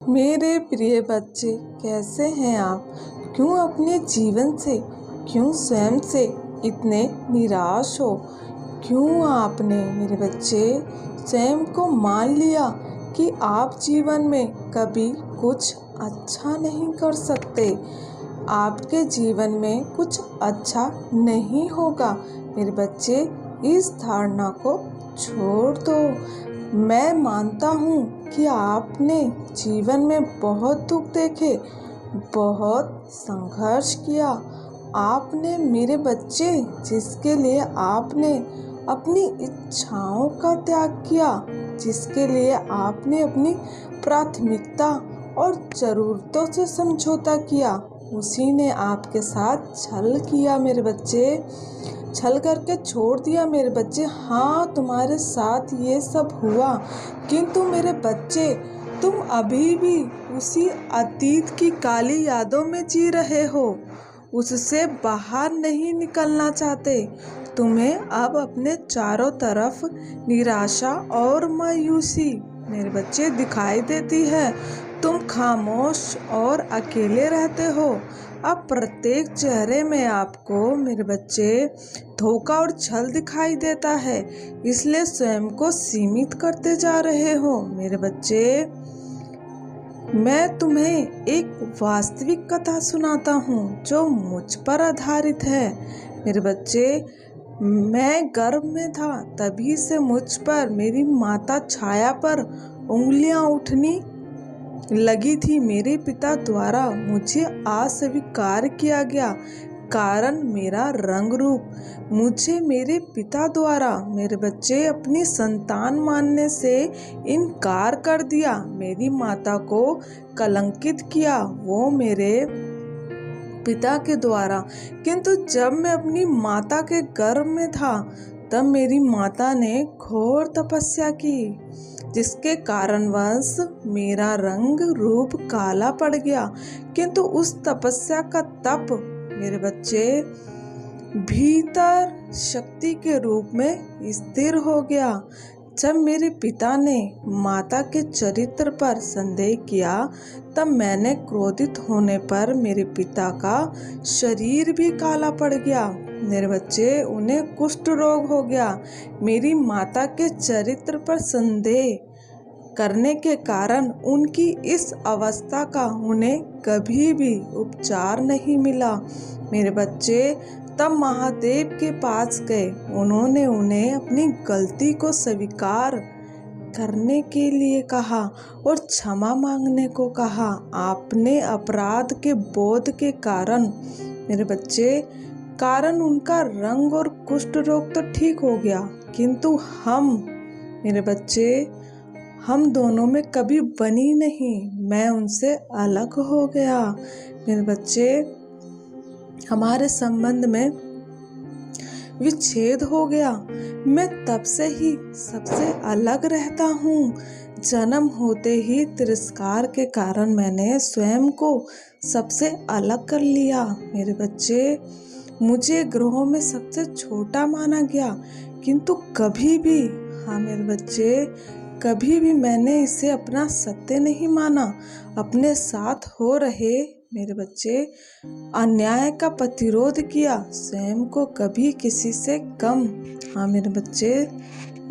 मेरे प्रिय बच्चे, कैसे हैं आप? क्यों अपने जीवन से, क्यों स्वयं से इतने निराश हो? क्यों आपने मेरे बच्चे स्वयं को मान लिया कि आप जीवन में कभी कुछ अच्छा नहीं कर सकते, आपके जीवन में कुछ अच्छा नहीं होगा? मेरे बच्चे, इस धारणा को छोड़ दो। मैं मानता हूँ कि आपने जीवन में बहुत दुख देखे, बहुत संघर्ष किया। आपने मेरे बच्चे, जिसके लिए आपने अपनी इच्छाओं का त्याग किया, जिसके लिए आपने अपनी प्राथमिकता और ज़रूरतों से समझौता किया, उसी ने आपके साथ छल किया मेरे बच्चे। छल करके छोड़ दिया मेरे बच्चे। हाँ, तुम्हारे साथ ये सब हुआ, किंतु मेरे बच्चे, तुम अभी भी उसी अतीत की काली यादों में जी रहे हो, उससे बाहर नहीं निकलना चाहते। तुम्हें अब अपने चारों तरफ निराशा और मायूसी मेरे बच्चे दिखाई देती है। तुम खामोश और अकेले रहते हो। अब प्रत्येक चेहरे में आपको मेरे बच्चे धोखा और छल दिखाई देता है, इसलिए स्वयं को सीमित करते जा रहे हो मेरे बच्चे। मैं तुम्हें एक वास्तविक कथा सुनाता हूँ जो मुझ पर आधारित है मेरे बच्चे। मैं गर्भ में था, तभी से मुझ पर मेरी माता छाया पर उंगलियां उठनी लगी थी। मेरे पिता द्वारा मुझे अस्वीकार किया गया, कारण मेरा रंग रूप। मुझे मेरे पिता द्वारा मेरे बच्चे अपनी संतान मानने से इनकार कर दिया, मेरी माता को कलंकित किया वो मेरे पिता के द्वारा। किंतु जब मैं अपनी माता के गर्भ में था, तब मेरी माता ने घोर तपस्या की, जिसके कारणवश मेरा रंग रूप काला पड़ गया। किंतु उस तपस्या का तप मेरे बच्चे भीतर शक्ति के रूप में स्थिर हो गया। जब मेरे पिता ने माता के चरित्र पर संदेह किया, तब मैंने क्रोधित होने पर मेरे पिता का शरीर भी काला पड़ गया मेरे बच्चे, उन्हें कुष्ठ रोग हो गया। मेरी माता के चरित्र पर संदेह करने के कारण उनकी इस अवस्था का उन्हें कभी भी उपचार नहीं मिला मेरे बच्चे। तब महादेव के पास गए, उन्होंने उन्हें अपनी गलती को स्वीकार करने के लिए कहा और क्षमा मांगने को कहा। अपने अपराध के बोध के कारण मेरे बच्चे, कारण उनका रंग और कुष्ठ रोग तो ठीक हो गया, किंतु हम मेरे बच्चे, हम दोनों में कभी बनी नहीं। मैं उनसे अलग हो गया मेरे बच्चे। हमारे संबंध में विच्छेद हो गया। मैं तब से ही सबसे अलग रहता हूँ। जन्म होते ही तिरस्कार के कारण मैंने स्वयं को सबसे अलग कर लिया मेरे बच्चे। मुझे ग्रहों में सबसे छोटा माना गया, किंतु कभी भी, हाँ मेरे बच्चे, कभी भी मैंने इसे अपना सत्य नहीं माना। अपने साथ हो रहे मेरे बच्चे अन्याय का प्रतिरोध किया, स्वयं को कभी किसी से कम, हाँ मेरे बच्चे,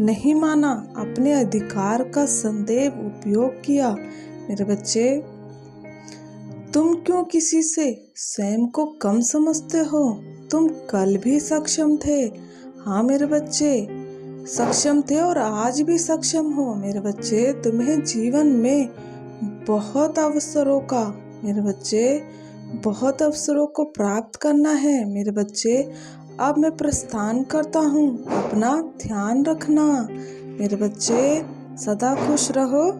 नहीं माना। अपने अधिकार का सदैव उपयोग किया मेरे बच्चे। तुम क्यों किसी से स्वयं को कम समझते हो? तुम कल भी सक्षम थे, हाँ मेरे बच्चे, सक्षम थे और आज भी सक्षम हो मेरे बच्चे। तुम्हें जीवन में बहुत अवसरों का मेरे बच्चे, बहुत अवसरों को प्राप्त करना है मेरे बच्चे। अब मैं प्रस्थान करता हूँ, अपना ध्यान रखना मेरे बच्चे। सदा खुश रहो।